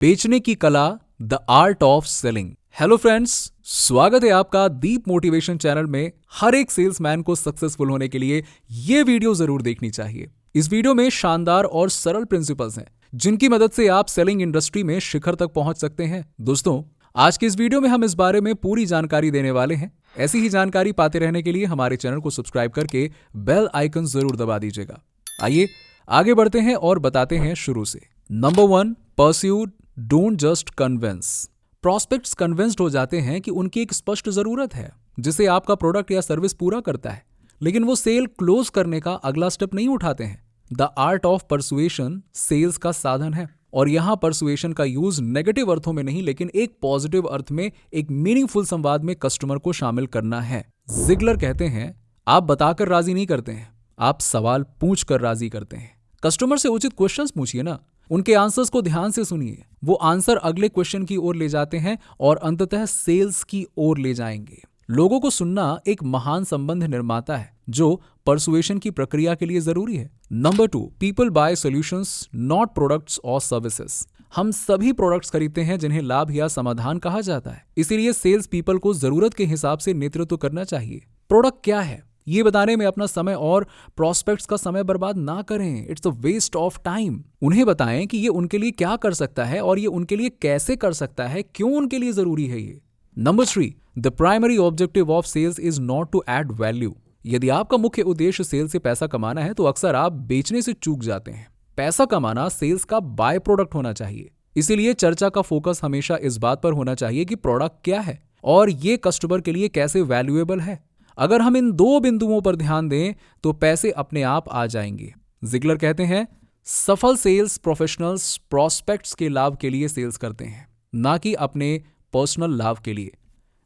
बेचने की कला, the art of selling. Hello friends, स्वागत है आपका दीप मोटिवेशन चैनल में। हर एक सेल्समैन को सक्सेसफुल होने के लिए ये वीडियो जरूर देखनी चाहिए। इस वीडियो में शानदार और सरल प्रिंसिपल्स हैं जिनकी मदद से आप सेलिंग इंडस्ट्री में शिखर तक पहुंच सकते हैं। दोस्तों, आज के इस वीडियो में हम इस बारे में पूरी जानकारी देने वाले हैं। ऐसी ही जानकारी पाते रहने के लिए हमारे चैनल को सब्सक्राइब करके बेल आइकन जरूर दबा दीजिएगा। आइए आगे बढ़ते हैं और बताते हैं शुरू से। Number 1, persuade, don't just convince. Prospects convinced हो जाते हैं कि उनकी एक स्पष्ट जरूरत है जिसे आपका प्रोडक्ट या सर्विस पूरा करता है, लेकिन वो सेल क्लोज करने का अगला स्टेप नहीं उठाते हैं। The art of persuasion sales का साधन है, और यहां परसुएशन का यूज नेगेटिव अर्थों में नहीं, लेकिन एक पॉजिटिव अर्थ में, एक मीनिंगफुल संवाद में कस्टमर को शामिल करना है। जिगलर कहते हैं, आप बताकर राजी नहीं करते हैं, आप सवाल पूछ कर राजी करते हैं। कस्टमर से उचित क्वेश्चंस पूछिए ना, उनके आंसर्स को ध्यान से सुनिए। वो आंसर अगले क्वेश्चन की ओर ले जाते हैं और अंततः सेल्स की ओर ले जाएंगे। लोगों को सुनना एक महान संबंध निर्माता है जो परसुएशन की प्रक्रिया के लिए जरूरी है। Number 2, people buy solutions not products और सर्विसेज। हम सभी प्रोडक्ट्स खरीदते हैं जिन्हें लाभ या समाधान कहा जाता है, इसीलिए सेल्स पीपल को जरूरत के हिसाब से नेतृत्व करना चाहिए। प्रोडक्ट क्या है ये बताने में अपना समय और प्रॉस्पेक्ट्स का समय बर्बाद ना करें। It's a waste of time. उन्हें बताएं कि ये उनके लिए क्या कर सकता है और ये उनके लिए कैसे कर सकता है, क्यों उनके लिए जरूरी है ये। Number 3, the primary objective of sales is not to add value. यदि आपका मुख्य उद्देश्य सेल से पैसा कमाना है तो अक्सर आप बेचने से चूक जाते हैं। पैसा कमाना सेल्स का बाय प्रोडक्ट होना चाहिए। इसीलिए चर्चा का फोकस हमेशा इस बात पर होना चाहिए कि प्रोडक्ट क्या है और ये कस्टमर के लिए कैसे वैल्यूएबल है। अगर हम इन 2 बिंदुओं पर ध्यान दें तो पैसे अपने आप आ जाएंगे। जिगलर कहते हैं, सफल सेल्स प्रोफेशनल्स प्रॉस्पेक्ट्स के लाभ के लिए सेल्स करते हैं, ना कि अपने पर्सनल लाभ के लिए।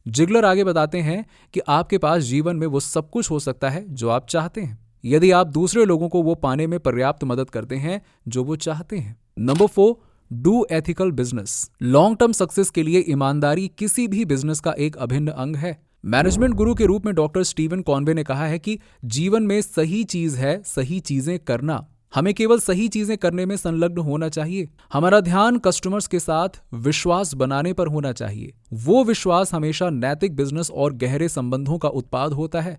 जिगलर आगे बताते हैं कि आपके पास जीवन में वो सब कुछ हो सकता है जो आप चाहते हैं, यदि आप दूसरे लोगों को वो पाने में पर्याप्त मदद करते हैं जो वो चाहते हैं। Number 4, do ethical business. Long term success के लिए ईमानदारी किसी भी बिजनेस का एक अभिन्न अंग है। मैनेजमेंट गुरु के रूप में डॉक्टर स्टीवन कॉनवे ने कहा है कि जीवन में सही चीज है सही चीजें करना। हमें केवल सही चीजें करने में संलग्न होना चाहिए। हमारा ध्यान कस्टमर्स के साथ विश्वास बनाने पर होना चाहिए। वो विश्वास हमेशा नैतिक बिजनेस और गहरे संबंधों का उत्पाद होता है।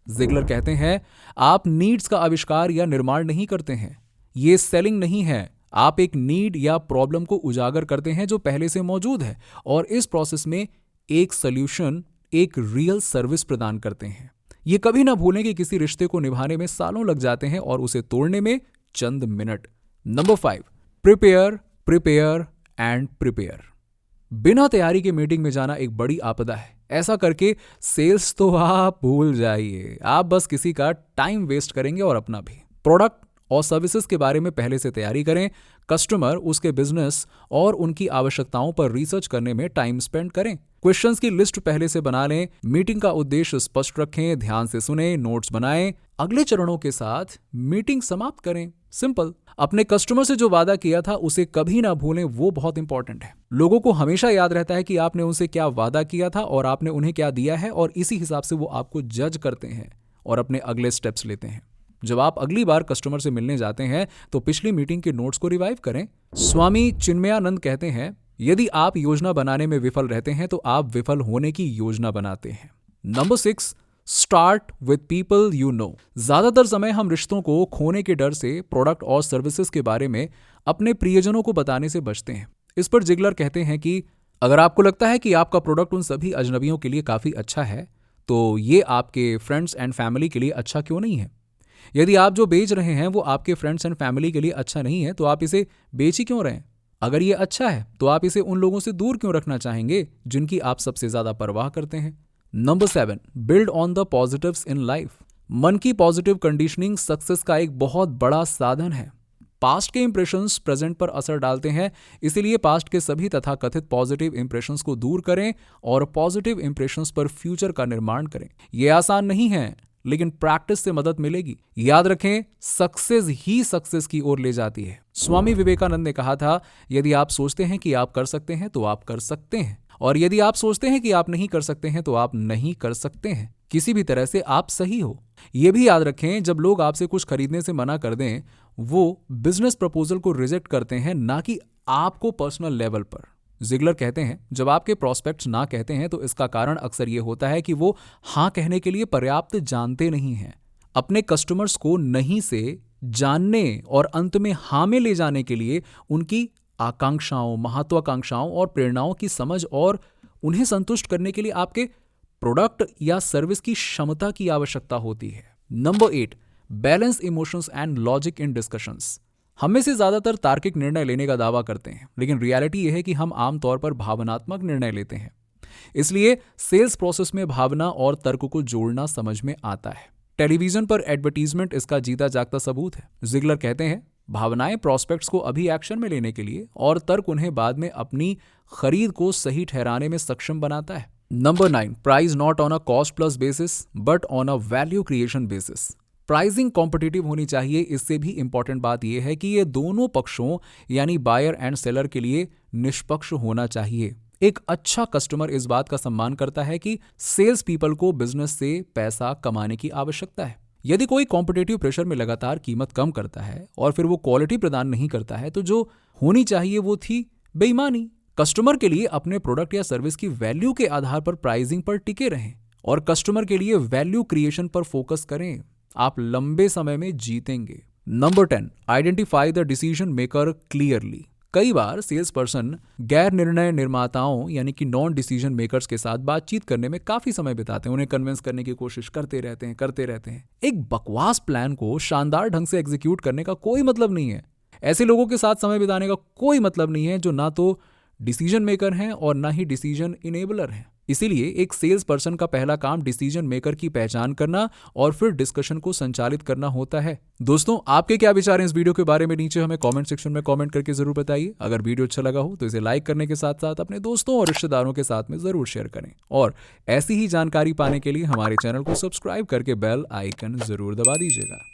जिगलर कहते हैं, आप नीड्स का आविष्कार या निर्माण नहीं करते हैं, ये सेलिंग नहीं है। आप एक नीड या प्रॉब्लम को उजागर करते हैं जो पहले से मौजूद है, और इस प्रोसेस में एक सोल्यूशन, एक रियल सर्विस प्रदान करते हैं। ये कभी ना भूलें कि किसी रिश्ते को निभाने में सालों लग जाते हैं और उसे तोड़ने में चंद minute. Number 5, prepare, prepare and prepare. बिना तैयारी के मीटिंग में जाना एक बड़ी आपदा है। ऐसा करके सेल्स तो आप भूल जाइए, आप बस किसी का टाइम वेस्ट करेंगे और अपना भी। प्रोडक्ट और सर्विसेज के बारे में पहले से तैयारी करें। कस्टमर, उसके बिजनेस और उनकी आवश्यकताओं पर रिसर्च करने में टाइम स्पेंड करें। क्वेश्चंस की लिस्ट पहले से बना लें। मीटिंग का उद्देश्य स्पष्ट रखें, ध्यान से सुनें, नोट्स बनाएं। अगले चरणों के साथ मीटिंग समाप्त करें। सिंपल। अपने कस्टमर से जो वादा किया था उसे कभी ना भूलें, वो बहुत इंपॉर्टेंट है। लोगों को हमेशा याद रहता है कि आपने उनसे क्या वादा किया था और आपने उन्हें क्या दिया है, और इसी हिसाब से वो आपको जज करते हैं और अपने अगले स्टेप्स लेते हैं। जब आप अगली बार कस्टमर से मिलने जाते हैं तो पिछली मीटिंग के नोट्स को रिवाइव करें। स्वामी चिन्मयानंद कहते हैं, यदि आप योजना बनाने में विफल रहते हैं तो आप विफल होने की योजना बनाते हैं। Number 6, start with people you know. ज्यादातर समय हम रिश्तों को खोने के डर से प्रोडक्ट और सर्विसेज के बारे में अपने प्रियजनों को बताने से बचते हैं। इस पर जिगलर कहते हैं कि अगर आपको लगता है कि आपका प्रोडक्ट उन सभी अजनबियों के लिए काफी अच्छा है, तो ये आपके फ्रेंड्स एंड फैमिली के लिए अच्छा क्यों नहीं है? यदि आप जो बेच रहे हैं वो आपके फ्रेंड्स एंड फैमिली के लिए अच्छा नहीं है तो आप इसे बेच ही क्यों रहे हैं? अगर ये अच्छा है तो आप इसे उन लोगों से दूर क्यों रखना चाहेंगे जिनकी आप सबसे ज्यादा परवाह करते हैं? Number 7, build on the positives in life. मन की पॉजिटिव कंडीशनिंग सक्सेस का एक बहुत बड़ा साधन है। पास्ट के इंप्रेशंस प्रेजेंट पर असर डालते हैं, इसीलिए पास्ट के सभी तथाकथित पॉजिटिव इंप्रेशंस को दूर करें और पॉजिटिव इंप्रेशंस पर फ्यूचर का निर्माण करें। यह आसान नहीं है, लेकिन प्रैक्टिस से मदद मिलेगी। याद रखें, सक्सेस ही सक्सेस की ओर ले जाती है। स्वामी विवेकानंद ने कहा था, यदि आप सोचते हैं कि आप कर सकते हैं तो आप कर सकते हैं, और यदि आप सोचते हैं कि आप नहीं कर सकते हैं तो आप नहीं कर सकते हैं। किसी भी तरह से आप सही हो। यह भी याद रखें, जब लोग आपसे कुछ खरीदने से मना कर दें, वो बिजनेस प्रपोजल को रिजेक्ट करते हैं, ना कि आपको पर्सनल लेवल पर। जिगलर कहते हैं, जब आपके प्रोस्पेक्ट्स ना कहते हैं तो इसका कारण अक्सर ये होता है कि वो हाँ कहने के लिए पर्याप्त जानते नहीं हैं। अपने कस्टमर्स को नहीं से जानने और अंत में हाँ में ले जाने के लिए उनकी आकांक्षाओं, महत्वाकांक्षाओं और प्रेरणाओं की समझ और उन्हें संतुष्ट करने के लिए आपके प्रोडक्ट या सर्विस की क्षमता की आवश्यकता होती है। Number 8, balance emotions and logic in discussions. हम में से ज्यादातर तार्किक निर्णय लेने का दावा करते हैं, लेकिन रियलिटी यह है कि हम आमतौर पर भावनात्मक निर्णय लेते हैं। इसलिए सेल्स प्रोसेस में भावना और तर्क को जोड़ना समझ में आता है। टेलीविजन पर एडवर्टीजमेंट इसका जीता जागता सबूत है। जिगलर कहते हैं, भावनाएं प्रोस्पेक्ट्स को अभी एक्शन में लेने के लिए और तर्क उन्हें बाद में अपनी खरीद को सही ठहराने में सक्षम बनाता है। Number 9, price not on a cost plus basis but on a value creation basis. Pricing competitive होनी चाहिए। इससे भी इंपॉर्टेंट बात यह है कि ये दोनों पक्षों यानी बायर एंड सेलर के लिए निष्पक्ष होना चाहिए। एक अच्छा कस्टमर इस बात का सम्मान करता है कि सेल्स पीपल को बिजनेस से पैसा कमाने की आवश्यकता है। यदि कोई कॉम्पिटिटिव प्रेशर में लगातार कीमत कम करता है और फिर वो क्वालिटी प्रदान नहीं करता है, तो जो होनी चाहिए वो थी बेईमानी। कस्टमर के लिए अपने प्रोडक्ट या सर्विस की वैल्यू के आधार पर प्राइसिंग पर टिके रहें और कस्टमर के लिए वैल्यू क्रिएशन पर फोकस करें। आप लंबे समय में जीतेंगे। Number 10, identify the decision maker clearly. कई बार सेल्स पर्सन गैर निर्णय निर्माताओं यानी कि नॉन डिसीजन मेकर्स के साथ बातचीत करने में काफी समय बिताते हैं। उन्हें कन्विंस करने की कोशिश करते रहते हैं। एक बकवास प्लान को शानदार ढंग से एग्जीक्यूट करने का कोई मतलब नहीं है। ऐसे लोगों के साथ समय बिताने का कोई मतलब नहीं है जो ना तो डिसीजन मेकर हैं और ना ही डिसीजन इनेबलर हैं। इसीलिए एक सेल्स पर्सन का पहला काम डिसीजन मेकर की पहचान करना और फिर डिस्कशन को संचालित करना होता है। दोस्तों, आपके क्या विचार हैं इस वीडियो के बारे में? नीचे हमें कमेंट सेक्शन में कमेंट करके जरूर बताइए। अगर वीडियो अच्छा लगा हो तो इसे लाइक करने के साथ साथ अपने दोस्तों और रिश्तेदारों के साथ में जरूर शेयर करें और ऐसी ही जानकारी पाने के लिए हमारे चैनल को सब्सक्राइब करके बेल आइकन जरूर दबा दीजिएगा।